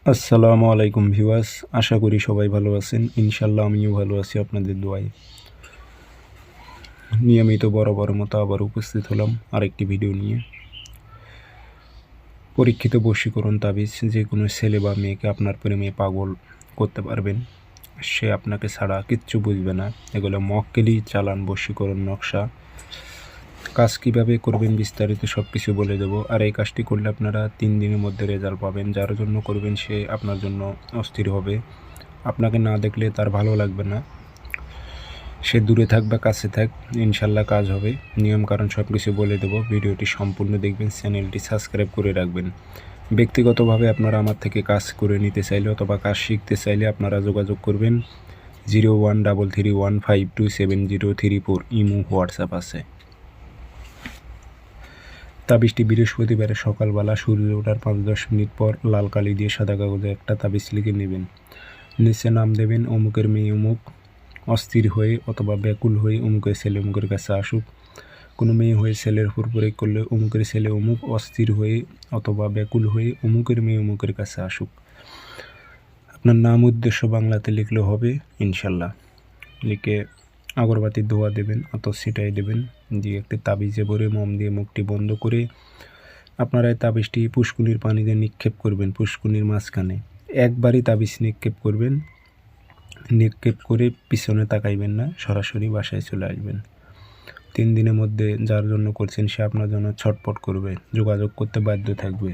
আসসালামু আলাইকুম ভিউয়ার্স, আশা করি সবাই ভালো আছেন। ইনশাল্লাহ আমিও ভালো আছি আপনাদের দোয়ায়। নিয়মিত বরাবর মতো আবার উপস্থিত হলাম আরেকটি ভিডিও নিয়ে। পরীক্ষিত বশীকরণ তাবিজ যে কোনো ছেলে বা মেয়েকে আপনার প্রেমে পাগল করতে পারবেন। সে আপনাকে ছাড়া কিচ্ছু বুঝবে না। এগুলো মক্কেলি চালান বশীকরণ নকশা। কাজ কীভাবে করবেন বিস্তারিত সব কিছু বলে দেবো। আর এই কাজটি করলে আপনারা 3 দিনের মধ্যে রেজাল্ট পাবেন। যার জন্য করবেন সে আপনার জন্য অস্থির হবে। আপনাকে না দেখলে তার ভালো লাগবে না। সে দূরে থাক বা কাছে থাক, ইনশাল্লাহ কাজ হবে। নিয়মকানুন সব কিছু বলে দেবো। ভিডিওটি সম্পূর্ণ দেখবেন, চ্যানেলটি সাবস্ক্রাইব করে রাখবেন। ব্যক্তিগতভাবে আপনারা আমার থেকে কাজ করে নিতে চাইলে অথবা কাজ শিখতে চাইলে আপনারা যোগাযোগ করবেন 0133152703 ইমো হোয়াটসঅ্যাপ আছে। তাবিজটি বৃহস্পতিবারে সকালবেলা সূর্য ওঠার 5-10 মিনিট পর লাল কালি দিয়ে সাদা কাগজে একটা তাবিজ লিখে নেবেন। নিচে নাম দেবেন অমুকের মেয়ে অমুক, অস্থির হয়ে অথবা ব্যাকুল হয়ে অমুকের ছেলে অমুকের কাছে আসুক। কোনো মেয়ে হয়ে ছেলের উপর প্রয়োগ করলে অমুকের ছেলে অমুক অস্থির হয়ে অথবা ব্যাকুল হয়ে অমুকের মেয়ে অমুকের কাছে আসুক। আপনার নাম উদ্দেশ্য বাংলাতে লিখলেও হবে ইনশাল্লাহ। লিখে আগরবাতির ধোয়া দেবেন অত ছিটাই দেবেন, দিয়ে একটি তাবিজে ভরে মোম দিয়ে মুখটি বন্ধ করে আপনারা এই তাবিজটি পুষ্কুনির পানিতে নিক্ষেপ করবেন। পুষ্কুনির মাঝখানে একবারই তাবিজ নিক্ষেপ করবেন। নিক্ষেপ করে পিছনে তাকাইবেন না, সরাসরি বাসায় চলে আসবেন। 3 দিনের মধ্যে যার জন্য করছেন সে আপনার জন্য ছটপট করবে, যোগাযোগ করতে বাধ্য থাকবে।